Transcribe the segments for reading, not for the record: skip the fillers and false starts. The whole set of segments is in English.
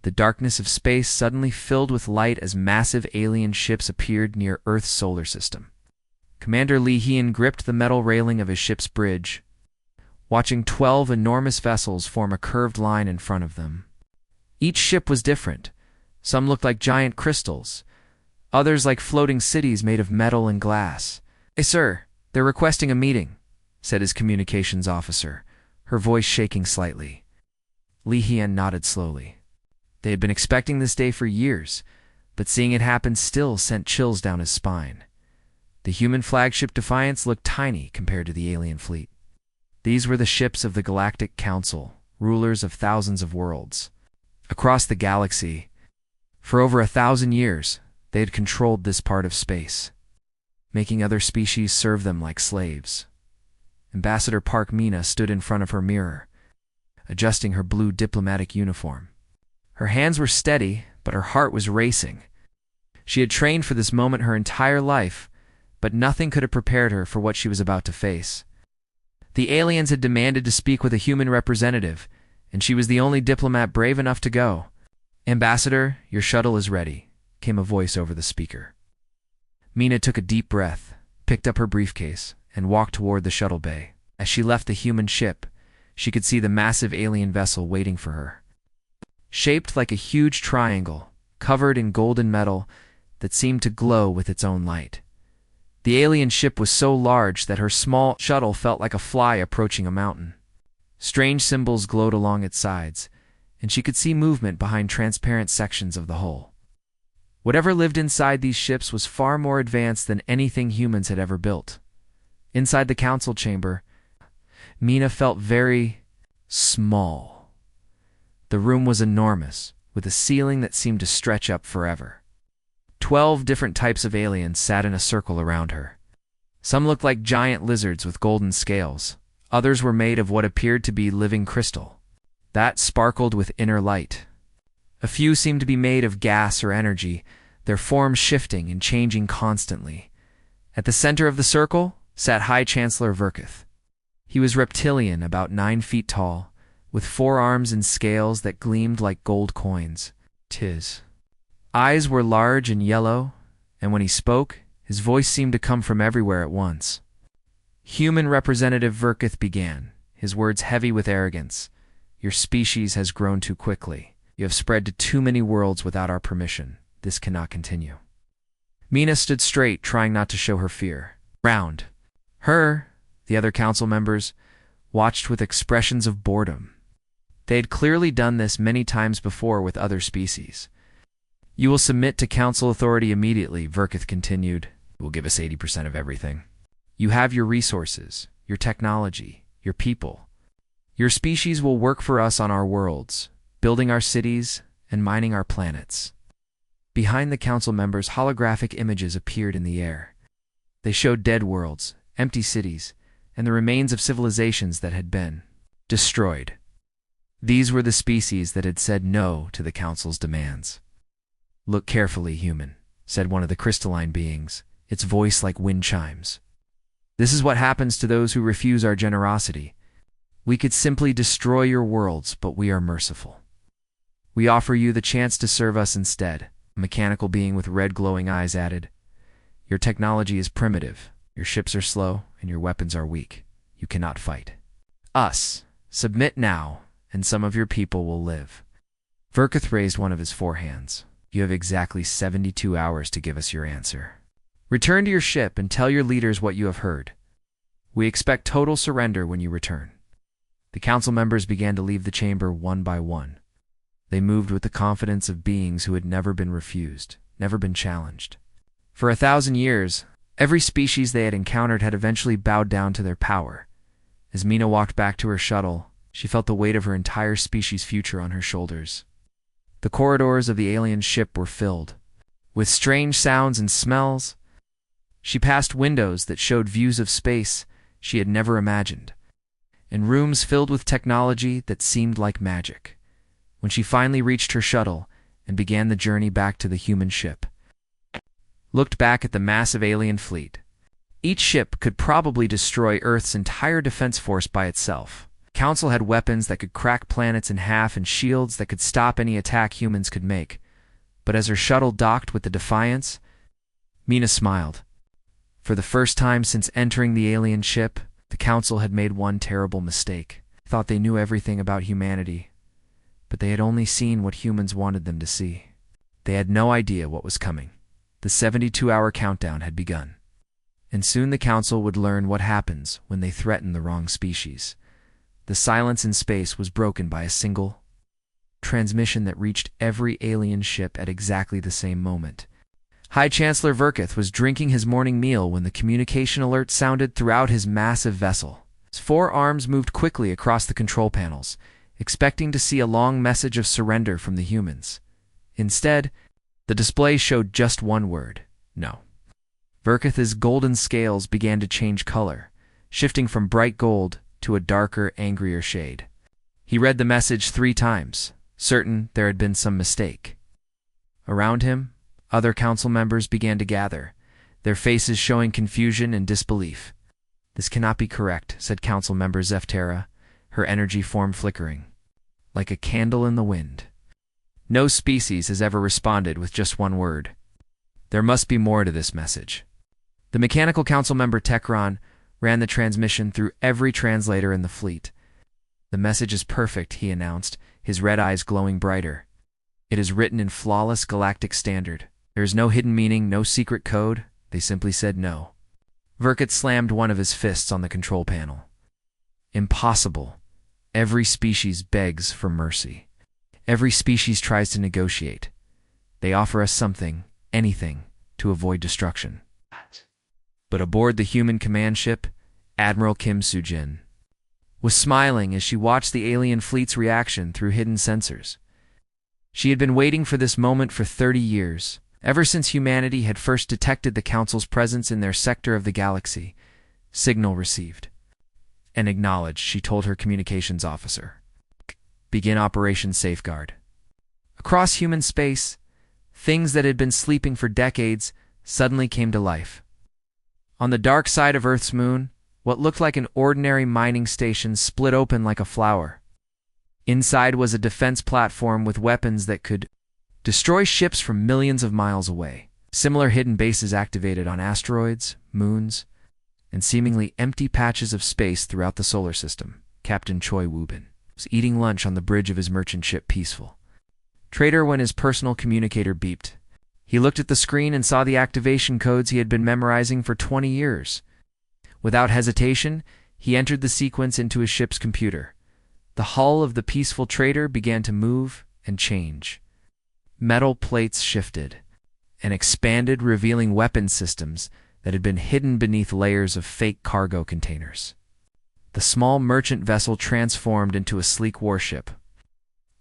The darkness of space suddenly filled with light as massive alien ships appeared near Earth's solar system. Commander Lee Hyun gripped the metal railing of his ship's bridge, watching 12 enormous vessels form a curved line in front of them. Each ship was different. Some looked like giant crystals, others like floating cities made of metal and glass. "Hey, sir, they're requesting a meeting," said his communications officer, her voice shaking slightly. Lee Hyun nodded slowly. They had been expecting this day for years, but seeing it happen still sent chills down his spine. The human flagship Defiance looked tiny compared to the alien fleet. These were the ships of the Galactic Council, rulers of thousands of worlds. Across the galaxy, for over 1,000 years, they had controlled this part of space, making other species serve them like slaves. Ambassador Park Mina stood in front of her mirror, adjusting her blue diplomatic uniform. Her hands were steady, but her heart was racing. She had trained for this moment her entire life, but nothing could have prepared her for what she was about to face. The aliens had demanded to speak with a human representative, and she was the only diplomat brave enough to go. "Ambassador, your shuttle is ready," came a voice over the speaker. Mina took a deep breath, picked up her briefcase, and walked toward the shuttle bay. As she left the human ship, she could see the massive alien vessel waiting for her. Shaped like a huge triangle, covered in golden metal that seemed to glow with its own light. The alien ship was so large that her small shuttle felt like a fly approaching a mountain. Strange symbols glowed along its sides, and she could see movement behind transparent sections of the hull. Whatever lived inside these ships was far more advanced than anything humans had ever built. Inside the council chamber, Mina felt very small. The room was enormous, with a ceiling that seemed to stretch up forever. 12 different types of aliens sat in a circle around her. Some looked like giant lizards with golden scales. Others were made of what appeared to be living crystal that sparkled with inner light. A few seemed to be made of gas or energy, their forms shifting and changing constantly. At the center of the circle sat High Chancellor Verkith. He was reptilian, about 9 feet tall, with 4 arms and scales that gleamed like gold coins. His eyes were large and yellow, and when he spoke, his voice seemed to come from everywhere at once. Human Representative Verkith began, his words heavy with arrogance. "Your species has grown too quickly. You have spread to too many worlds without our permission. This cannot continue." Mina stood straight, trying not to show her fear. Round her, the other council members watched with expressions of boredom. They had clearly done this many times before with other species. "You will submit to council authority immediately," Verkith continued. "You will give us 80% of everything. You have your resources, your technology, your people. Your species will work for us on our worlds, building our cities and mining our planets." Behind the council members, holographic images appeared in the air. They showed dead worlds, empty cities, and the remains of civilizations that had been destroyed. These were the species that had said no to the council's demands. "Look carefully, human," said one of the crystalline beings, its voice like wind chimes. "This is what happens to those who refuse our generosity. We could simply destroy your worlds, but we are merciful. We offer you the chance to serve us instead," a mechanical being with red glowing eyes added. "Your technology is primitive, your ships are slow, and your weapons are weak. You cannot fight us. Submit now, and some of your people will live." Verkith raised one of his 4 hands. "You have exactly 72 hours to give us your answer. Return to your ship and tell your leaders what you have heard. We expect total surrender when you return." The council members began to leave the chamber one by one. They moved with the confidence of beings who had never been refused, never been challenged. For 1,000 years, every species they had encountered had eventually bowed down to their power. As Mina walked back to her shuttle, she felt the weight of her entire species' future on her shoulders. The corridors of the alien ship were filled with strange sounds and smells. She passed windows that showed views of space she had never imagined, and rooms filled with technology that seemed like magic. When she finally reached her shuttle and began the journey back to the human ship, looked back at the massive alien fleet. Each ship could probably destroy Earth's entire defense force by itself. Council had weapons that could crack planets in half and shields that could stop any attack humans could make. But as her shuttle docked with the Defiance, Mina smiled. For the first time since entering the alien ship, the Council had made one terrible mistake. They thought they knew everything about humanity, but they had only seen what humans wanted them to see. They had no idea what was coming. The 72-hour countdown had begun. And soon the Council would learn what happens when they threaten the wrong species. The silence in space was broken by a single transmission that reached every alien ship at exactly the same moment. High Chancellor Verketh was drinking his morning meal when the communication alert sounded throughout his massive vessel. His 4 arms moved quickly across the control panels, expecting to see a long message of surrender from the humans. Instead, the display showed just one word: no. Verketh's golden scales began to change color, shifting from bright gold to a darker, angrier shade. He read the message 3 times, certain there had been some mistake. Around him, other council members began to gather, their faces showing confusion and disbelief. "This cannot be correct," said Council Member Zefterra, her energy form flickering, like a candle in the wind. "No species has ever responded with just one word. There must be more to this message." The Mechanical Council Member Tekron ran the transmission through every translator in the fleet. "The message is perfect," he announced, his red eyes glowing brighter. "It is written in flawless galactic standard. There is no hidden meaning, no secret code. They simply said no." Verketh slammed one of his fists on the control panel. "Impossible. Every species begs for mercy. Every species tries to negotiate. They offer us something, anything, to avoid destruction." But aboard the human command ship, Admiral Kim Soo-jin was smiling as she watched the alien fleet's reaction through hidden sensors. She had been waiting for this moment for 30 years, ever since humanity had first detected the Council's presence in their sector of the galaxy. "Signal received and acknowledged," she told her communications officer. "Begin Operation Safeguard." Across human space, things that had been sleeping for decades suddenly came to life. On the dark side of Earth's moon, what looked like an ordinary mining station split open like a flower. Inside was a defense platform with weapons that could destroy ships from millions of miles away. Similar hidden bases activated on asteroids, moons, and seemingly empty patches of space throughout the solar system. Captain Choi Woo-bin was eating lunch on the bridge of his merchant ship Peaceful Trader when his personal communicator beeped. He looked at the screen and saw the activation codes he had been memorizing for 20 years. Without hesitation, he entered the sequence into his ship's computer. The hull of the Peaceful Trader began to move and change. Metal plates shifted and expanded, revealing weapon systems that had been hidden beneath layers of fake cargo containers. The small merchant vessel transformed into a sleek warship,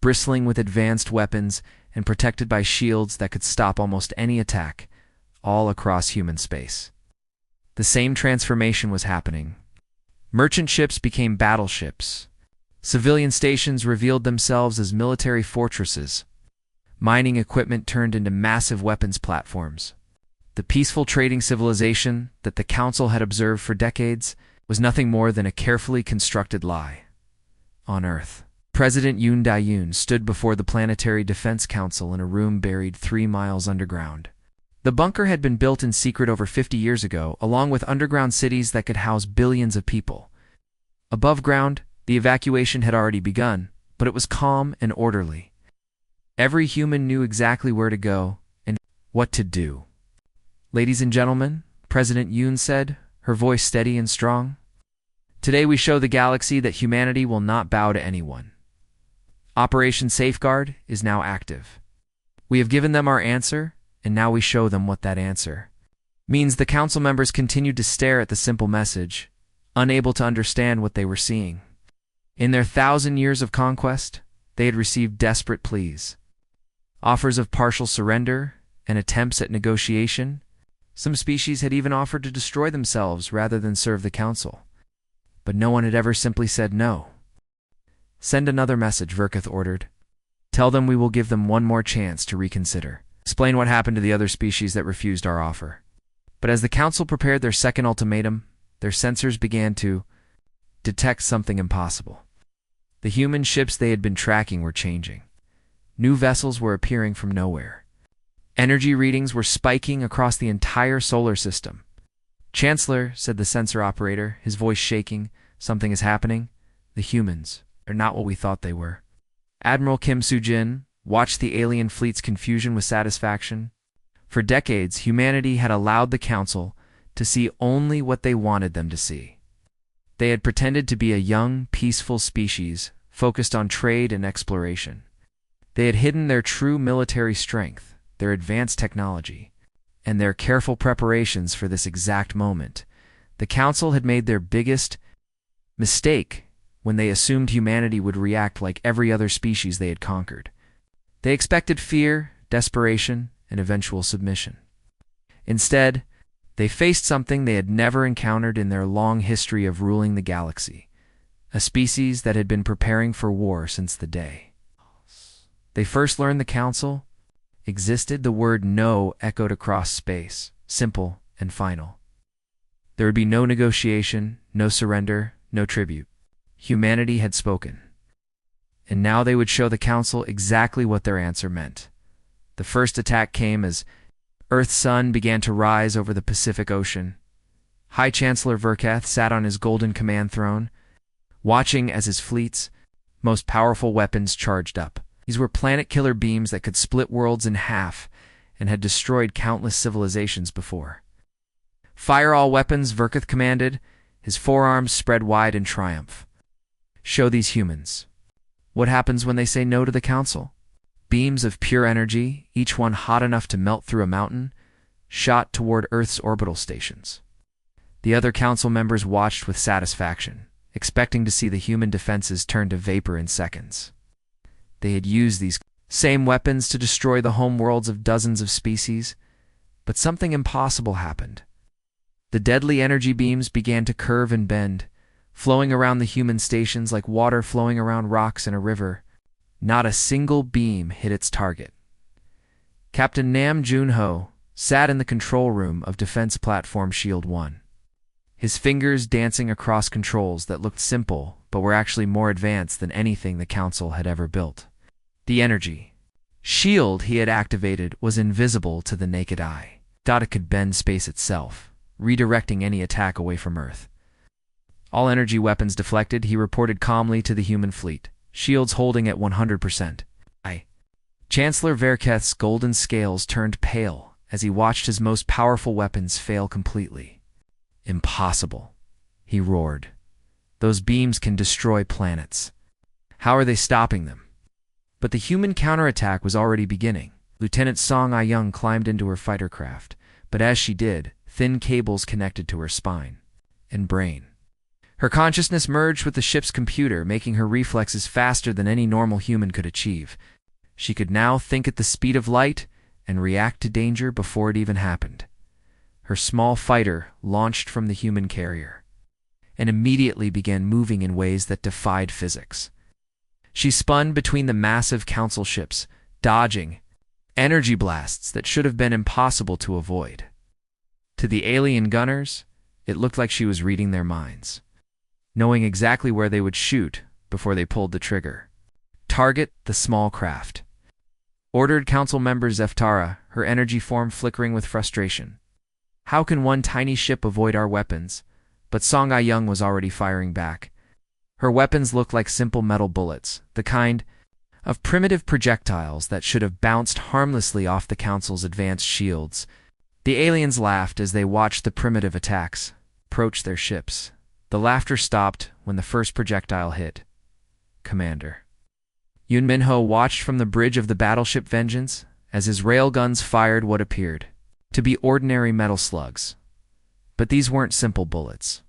bristling with advanced weapons and protected by shields that could stop almost any attack, all across human space. The same transformation was happening. Merchant ships became battleships. Civilian stations revealed themselves as military fortresses. Mining equipment turned into massive weapons platforms. The peaceful trading civilization that the Council had observed for decades was nothing more than a carefully constructed lie. On Earth, President Yoon Dae-yoon stood before the Planetary Defense Council in a room buried 3 miles underground. The bunker had been built in secret over 50 years ago, along with underground cities that could house billions of people. Above ground, the evacuation had already begun, but it was calm and orderly. Every human knew exactly where to go and what to do. "Ladies and gentlemen," President Yoon said, her voice steady and strong, "today we show the galaxy that humanity will not bow to anyone. Operation Safeguard is now active. We have given them our answer, and now we show them what that answer means." The council members continued to stare at the simple message, unable to understand what they were seeing. In their 1,000 years of conquest, they had received desperate pleas, offers of partial surrender, and attempts at negotiation. Some species had even offered to destroy themselves rather than serve the council. But no one had ever simply said no. "Send another message," Verketh ordered. "Tell them we will give them one more chance to reconsider. Explain what happened to the other species that refused our offer." But as the council prepared their second ultimatum, their sensors began to detect something impossible. The human ships they had been tracking were changing. New vessels were appearing from nowhere. Energy readings were spiking across the entire solar system. "Chancellor," said the sensor operator, his voice shaking, "something is happening. The humans are not what we thought they were." Admiral Kim Soo-jin watched the alien fleet's confusion with satisfaction. For decades, humanity had allowed the Council to see only what they wanted them to see. They had pretended to be a young, peaceful species focused on trade and exploration. They had hidden their true military strength, their advanced technology, and their careful preparations for this exact moment. The Council had made their biggest mistake when they assumed humanity would react like every other species they had conquered. They expected fear, desperation, and eventual submission. Instead, they faced something they had never encountered in their long history of ruling the galaxy, a species that had been preparing for war since the day they first learned the Council existed. The word "no" echoed across space, simple and final. There would be no negotiation, no surrender, no tribute. Humanity had spoken. And now they would show the Council exactly what their answer meant. The first attack came as Earth's sun began to rise over the Pacific Ocean. High Chancellor Verketh sat on his golden command throne, watching as his fleet's most powerful weapons charged up. These were planet-killer beams that could split worlds in half and had destroyed countless civilizations before. "Fire all weapons," Verketh commanded, his forearms spread wide in triumph. "Show these humans what happens when they say no to the Council." Beams of pure energy, each one hot enough to melt through a mountain, shot toward Earth's orbital stations. The other Council members watched with satisfaction, expecting to see the human defenses turn to vapor in seconds. They had used these same weapons to destroy the home worlds of dozens of species, but something impossible happened. The deadly energy beams began to curve and bend, flowing around the human stations like water flowing around rocks in a river. Not a single beam hit its target. Captain Nam Jun-ho sat in the control room of Defense Platform Shield 1, his fingers dancing across controls that looked simple but were actually more advanced than anything the Council had ever built. The energy shield he had activated was invisible to the naked eye. It could bend space itself, redirecting any attack away from Earth. All energy weapons deflected, he reported calmly to the human fleet, shields holding at 100%. Chancellor Verketh's golden scales turned pale as he watched his most powerful weapons fail completely. "Impossible," he roared. "Those beams can destroy planets. How are they stopping them?" But the human counterattack was already beginning. Lieutenant Song Ah-young climbed into her fighter craft, but as she did, thin cables connected to her spine and brain. Her consciousness merged with the ship's computer, making her reflexes faster than any normal human could achieve. She could now think at the speed of light and react to danger before it even happened. Her small fighter launched from the human carrier and immediately began moving in ways that defied physics. She spun between the massive Council ships, dodging energy blasts that should have been impossible to avoid. To the alien gunners, it looked like she was reading their minds, knowing exactly where they would shoot before they pulled the trigger. "Target the small craft," ordered Council member Zeftara, her energy form flickering with frustration. "How can one tiny ship avoid our weapons?" But Song Ah-young was already firing back. Her weapons looked like simple metal bullets, the kind of primitive projectiles that should have bounced harmlessly off the Council's advanced shields. The aliens laughed as they watched the primitive attacks approach their ships. The laughter stopped when the first projectile hit. Commander Yoon Min-ho watched from the bridge of the battleship Vengeance as his railguns fired what appeared to be ordinary metal slugs. But these weren't simple bullets.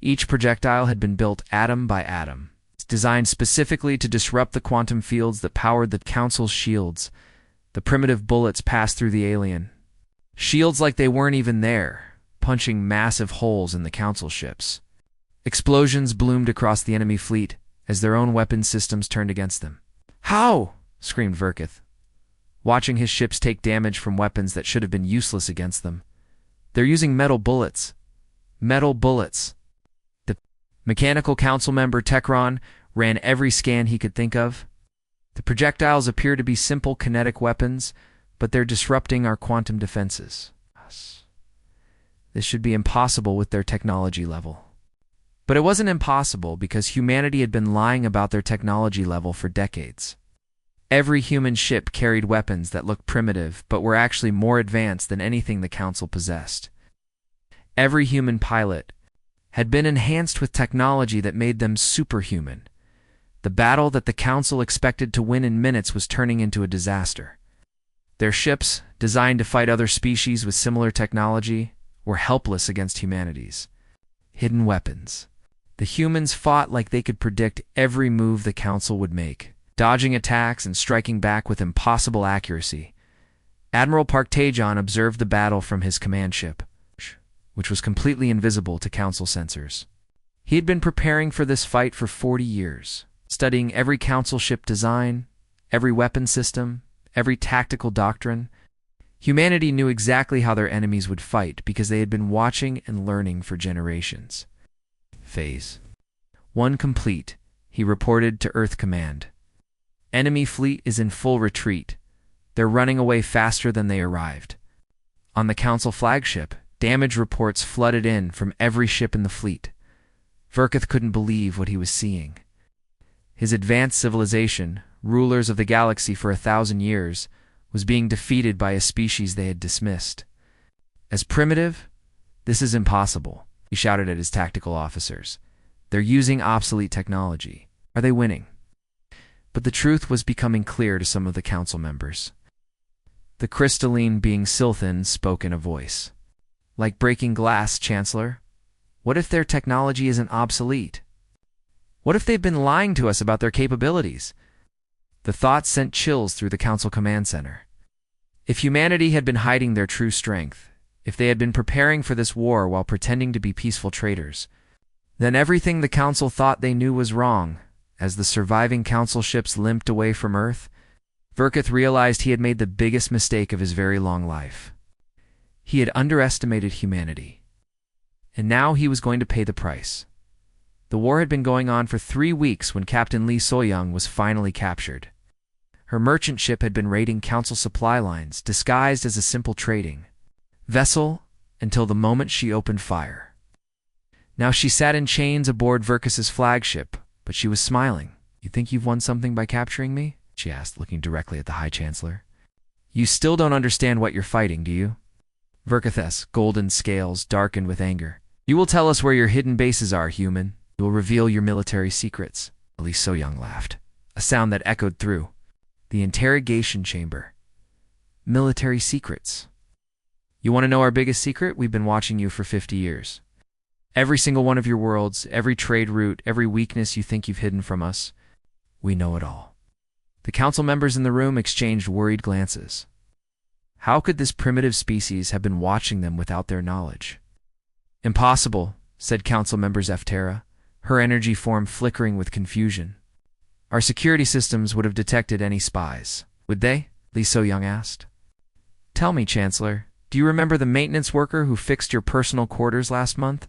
Each projectile had been built atom by atom, designed specifically to disrupt the quantum fields that powered the Council's shields. The primitive bullets passed through the alien shields like they weren't even there, punching massive holes in the Council ships. Explosions bloomed across the enemy fleet as their own weapon systems turned against them. "How?" screamed Verketh, watching his ships take damage from weapons that should have been useless against them. "They're using metal bullets. Metal bullets." The mechanical Council member Tekron ran every scan he could think of. The projectiles appear to be simple kinetic weapons, but they're disrupting our quantum defenses. This should be impossible with their technology level. But it wasn't impossible because humanity had been lying about their technology level for decades. Every human ship carried weapons that looked primitive but were actually more advanced than anything the Council possessed. Every human pilot had been enhanced with technology that made them superhuman. The battle that the Council expected to win in minutes was turning into a disaster. Their ships, designed to fight other species with similar technology, were helpless against humanity's hidden weapons. The humans fought like they could predict every move the Council would make, dodging attacks and striking back with impossible accuracy. Admiral Park Taejon observed the battle from his command ship, which was completely invisible to Council sensors. He had been preparing for this fight for 40 years, studying every Council ship design, every weapon system, every tactical doctrine. Humanity knew exactly how their enemies would fight because they had been watching and learning for generations. Phase 1 complete, he reported to Earth Command. Enemy fleet is in full retreat. They're running away faster than they arrived. On the Council flagship, damage reports flooded in from every ship in the fleet. Verketh couldn't believe what he was seeing. His advanced civilization, rulers of the galaxy for 1,000 years, was being defeated by a species they had dismissed. As primitive, this is impossible, he shouted at his tactical officers. They're using obsolete technology. Are they winning? But the truth was becoming clear to some of the Council members. The crystalline being Silthan spoke in a voice. Like breaking glass, Chancellor. What if their technology isn't obsolete? What if they've been lying to us about their capabilities? The thought sent chills through the Council Command Center. If humanity had been hiding their true strength, if they had been preparing for this war while pretending to be peaceful traitors, then everything the Council thought they knew was wrong. As the surviving Council ships limped away from Earth, Verketh realized he had made the biggest mistake of his very long life. He had underestimated humanity. And now he was going to pay the price. The war had been going on for 3 weeks when Captain Lee Soyoung was finally captured. Her merchant ship had been raiding Council supply lines, disguised as a simple trading vessel, until the moment she opened fire. Now she sat in chains aboard Verketh's flagship, but she was smiling. You think you've won something by capturing me? She asked, looking directly at the High Chancellor. You still don't understand what you're fighting, do you? Verketh's golden scales darkened with anger. You will tell us where your hidden bases are, human. You will reveal your military secrets. Lee Soyoung laughed, a sound that echoed through the interrogation chamber. Military secrets. You want to know our biggest secret? We've been watching you for 50 years. Every single one of your worlds, every trade route, every weakness you think you've hidden from us, we know it all. The Council members in the room exchanged worried glances. How could this primitive species have been watching them without their knowledge? Impossible, said Council member Zeftera, her energy form flickering with confusion. Our security systems would have detected any spies. Would they? Lee Soyoung asked. Tell me, Chancellor, do you remember the maintenance worker who fixed your personal quarters last month?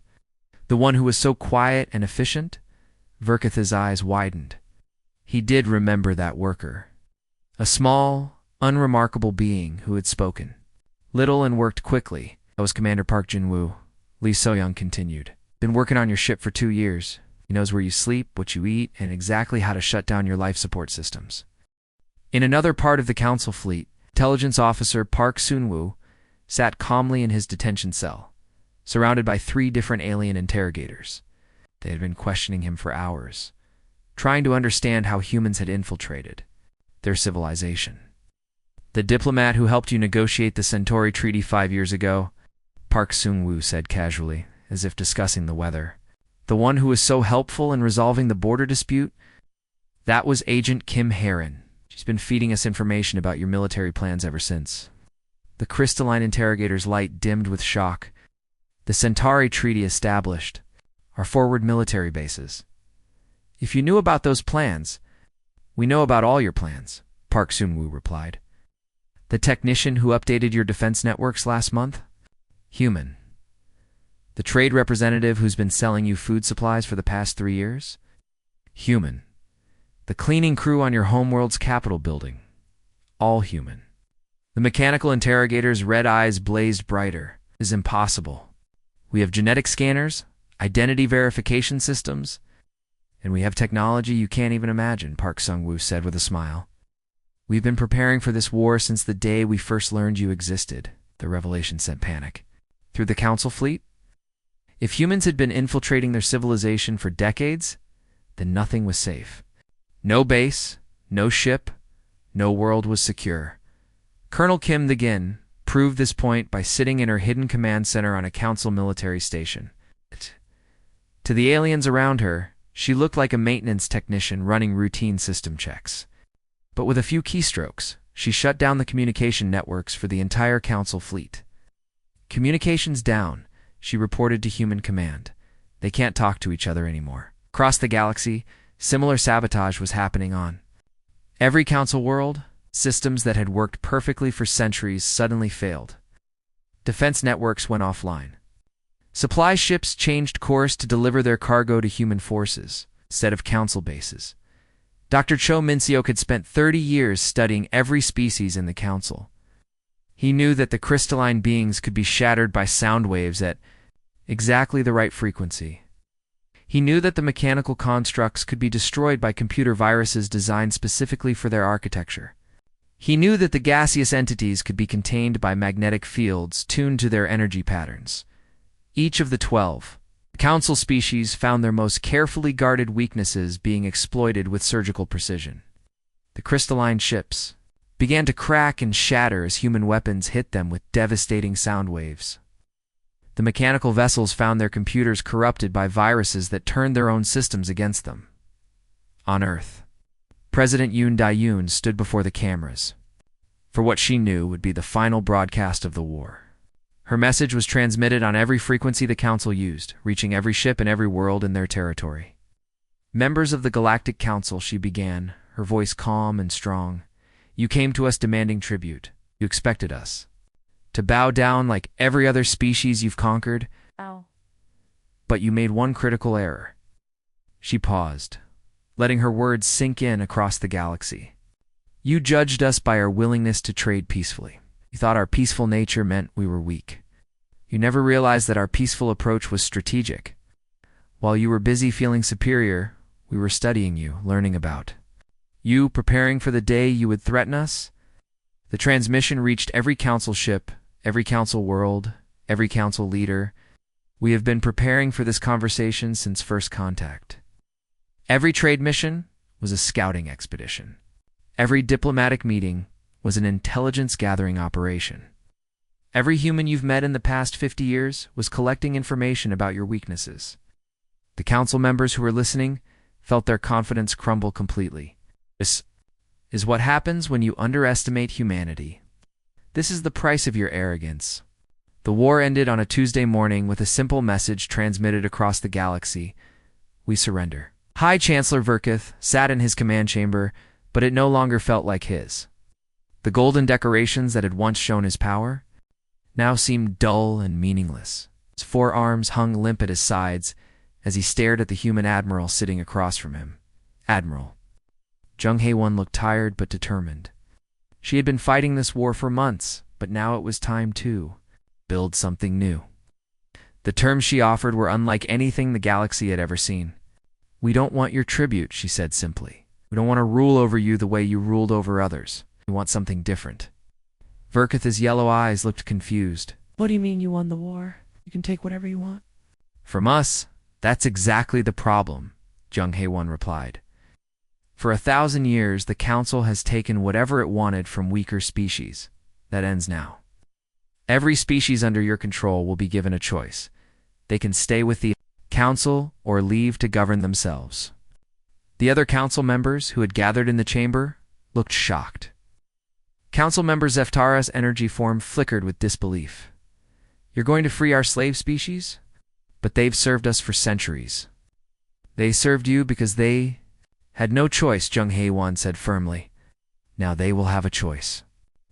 The one who was so quiet and efficient? Verketh's eyes widened. He did remember that worker. A small, unremarkable being who had spoken little and worked quickly. That was Commander Park Jin-woo. Lee Soyoung continued. Been working on your ship for 2 years. He knows where you sleep, what you eat, and exactly how to shut down your life support systems. In another part of the Council fleet, Intelligence Officer Park Sun-woo sat calmly in his detention cell, surrounded by 3 different alien interrogators. They had been questioning him for hours, trying to understand how humans had infiltrated their civilization. The diplomat who helped you negotiate the Centauri Treaty 5 years ago, Park Sun-woo said casually, as if discussing the weather. The one who was so helpful in resolving the border dispute? That was Agent Kim Heron. She's been feeding us information about your military plans ever since. The crystalline interrogator's light dimmed with shock. The Centauri Treaty established our forward military bases. If you knew about those plans, we know about all your plans, Park Sun-woo replied. The technician who updated your defense networks last month? Human. The trade representative who's been selling you food supplies for the past 3 years? Human. The cleaning crew on your homeworld's Capitol building. All human. The mechanical interrogator's red eyes blazed brighter. It is impossible. We have genetic scanners, identity verification systems, and we have technology you can't even imagine, Park Sung-woo said with a smile. We've been preparing for this war since the day we first learned you existed. The revelation sent panic. Through the Council fleet? If humans had been infiltrating their civilization for decades, then nothing was safe. No base, no ship, no world was secure. Colonel Kim the-gin proved this point by sitting in her hidden command center on a Council military station. To the aliens around her, she looked like a maintenance technician running routine system checks. But with a few keystrokes, she shut down the communication networks for the entire Council fleet. Communications down, she reported to Human Command. They can't talk to each other anymore. Across the galaxy, similar sabotage was happening on every Council world. Systems that had worked perfectly for centuries suddenly failed. Defense networks went offline. Supply ships changed course to deliver their cargo to human forces instead of Council bases. Dr. Cho Min-seok had spent 30 years studying every species in the Council. He knew that the crystalline beings could be shattered by sound waves at exactly the right frequency. He knew that the mechanical constructs could be destroyed by computer viruses designed specifically for their architecture. He knew that the gaseous entities could be contained by magnetic fields tuned to their energy patterns. Each of the 12 Council species found their most carefully guarded weaknesses being exploited with surgical precision. The crystalline ships began to crack and shatter as human weapons hit them with devastating sound waves. The mechanical vessels found their computers corrupted by viruses that turned their own systems against them. On Earth, President Yoon Dae-yoon stood before the cameras for what she knew would be the final broadcast of the war. Her message was transmitted on every frequency the Council used, reaching every ship and every world in their territory. Members of the Galactic Council, she began, her voice calm and strong. You came to us demanding tribute. You expected us to bow down like every other species you've conquered. Ow. But you made one critical error. She paused, letting her words sink in across the galaxy. You judged us by our willingness to trade peacefully. You thought our peaceful nature meant we were weak. You never realized that our peaceful approach was strategic. While you were busy feeling superior, we were studying you, learning about you, preparing for the day you would threaten us. The transmission reached every Council ship, every Council world, every Council leader. We have been preparing for this conversation since first contact. Every trade mission was a scouting expedition. Every diplomatic meeting was an intelligence-gathering operation. Every human you've met in the past 50 years was collecting information about your weaknesses. The Council members who were listening felt their confidence crumble completely. This is what happens when you underestimate humanity. This is the price of your arrogance. The war ended on a Tuesday morning with a simple message transmitted across the galaxy. We surrender. High Chancellor Verketh sat in his command chamber, but it no longer felt like his. The golden decorations that had once shown his power now seemed dull and meaningless. His forearms hung limp at his sides as he stared at the human admiral sitting across from him. Admiral. Jung Hae-won looked tired but determined. She had been fighting this war for months, but now it was time to build something new. The terms she offered were unlike anything the galaxy had ever seen. We don't want your tribute, she said simply. We don't want to rule over you the way you ruled over others. We want something different. Verketh's yellow eyes looked confused. What do you mean you won the war? You can take whatever you want. From us, that's exactly the problem, Jung Hae-won replied. For 1,000 years, the Council has taken whatever it wanted from weaker species. That ends now. Every species under your control will be given a choice. They can stay with the Council or leave to govern themselves. The other Council members who had gathered in the chamber looked shocked. Council member Zeftara's energy form flickered with disbelief. You're going to free our slave species? But they've served us for centuries. They served you because they had no choice, Jung Hae-won said firmly. Now they will have a choice.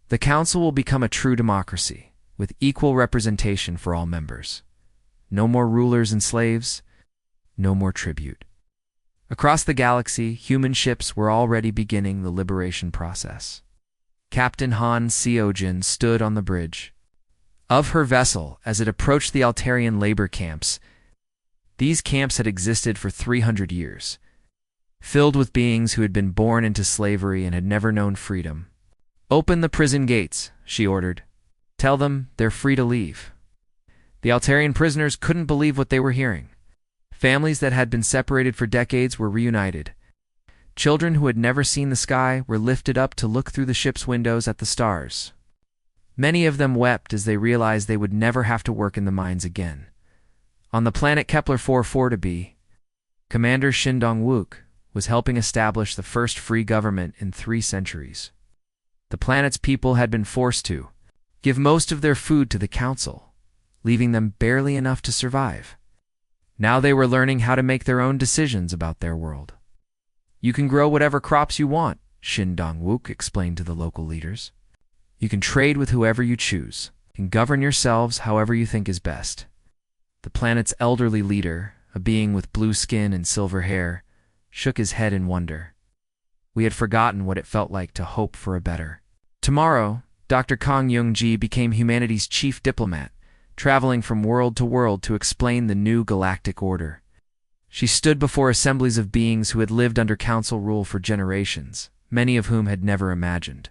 The Council will become a true democracy, with equal representation for all members. No more rulers and slaves, no more tribute. Across the galaxy, human ships were already beginning the liberation process. Captain Han Seojin stood on the bridge of her vessel as it approached the Altarian labor camps. These camps had existed for 300 years, filled with beings who had been born into slavery and had never known freedom. "Open the prison gates," she ordered. "Tell them they're free to leave." The Altarian prisoners couldn't believe what they were hearing. Families that had been separated for decades were reunited. Children who had never seen the sky were lifted up to look through the ship's windows at the stars. Many of them wept as they realized they would never have to work in the mines again. On the planet Kepler 440b, Commander Shin Dong-wook was helping establish the first free government in 3 centuries. The planet's people had been forced to give most of their food to the council, leaving them barely enough to survive. Now they were learning how to make their own decisions about their world. "You can grow whatever crops you want," Shin Dong-wook explained to the local leaders. "You can trade with whoever you choose, and govern yourselves however you think is best." The planet's elderly leader, a being with blue skin and silver hair, shook his head in wonder. We had forgotten what it felt like to hope for a better tomorrow. Dr. Kang Young-ji became humanity's chief diplomat, traveling from world to world to explain the new galactic order. She stood before assemblies of beings who had lived under council rule for generations, many of whom had never imagined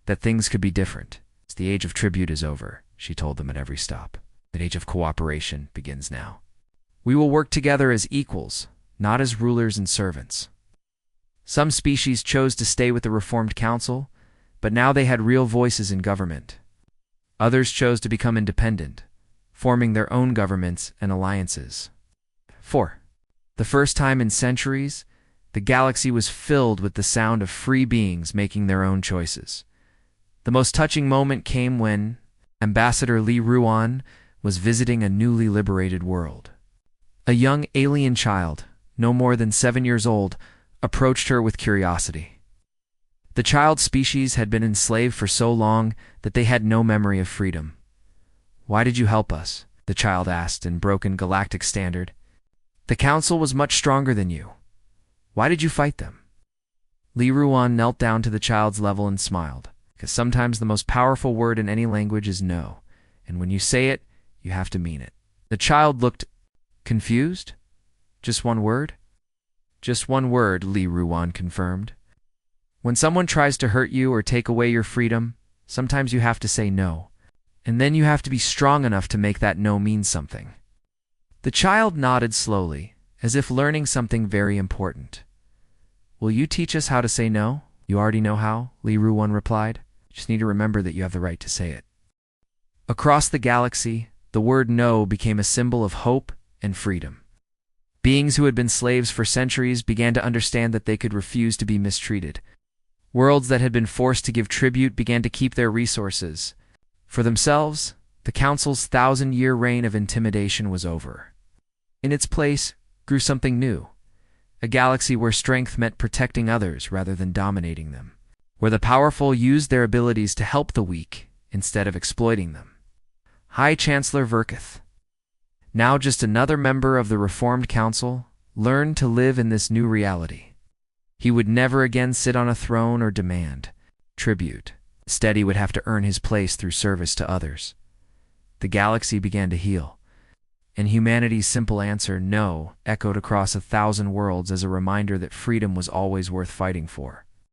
that things could be different. "The age of tribute is over," she told them at every stop. "The age of cooperation begins now. We will work together as equals, not as rulers and servants." Some species chose to stay with the Reformed Council, but now they had real voices in government. Others chose to become independent, forming their own governments and alliances. For the first time in centuries, the galaxy was filled with the sound of free beings making their own choices. The most touching moment came when Ambassador Li Ruan was visiting a newly liberated world. A young alien child, no more than 7 years old, approached her with curiosity. The child species had been enslaved for so long that they had no memory of freedom. "Why did you help us?" the child asked in broken galactic standard. "The council was much stronger than you. Why did you fight them?" Li Ruan knelt down to the child's level and smiled, because sometimes the most powerful word in any language is no, and when you say it, you have to mean it. The child looked confused. "Just one word?" "Just one word," Li Ruan confirmed. "When someone tries to hurt you or take away your freedom, sometimes you have to say no, and then you have to be strong enough to make that no mean something." The child nodded slowly, as if learning something very important. "Will you teach us how to say no?" "You already know how," Li Ruan replied. "You just need to remember that you have the right to say it." Across the galaxy, the word no became a symbol of hope and freedom. Beings who had been slaves for centuries began to understand that they could refuse to be mistreated. Worlds that had been forced to give tribute began to keep their resources. For themselves, the Council's 1,000-year reign of intimidation was over. In its place grew something new, a galaxy where strength meant protecting others rather than dominating them, where the powerful used their abilities to help the weak instead of exploiting them. High Chancellor Verketh, now just another member of the Reformed Council, learned to live in this new reality. He would never again sit on a throne or demand tribute. Instead, he would have to earn his place through service to others. The galaxy began to heal, and humanity's simple answer, no, echoed across 1,000 worlds as a reminder that freedom was always worth fighting for.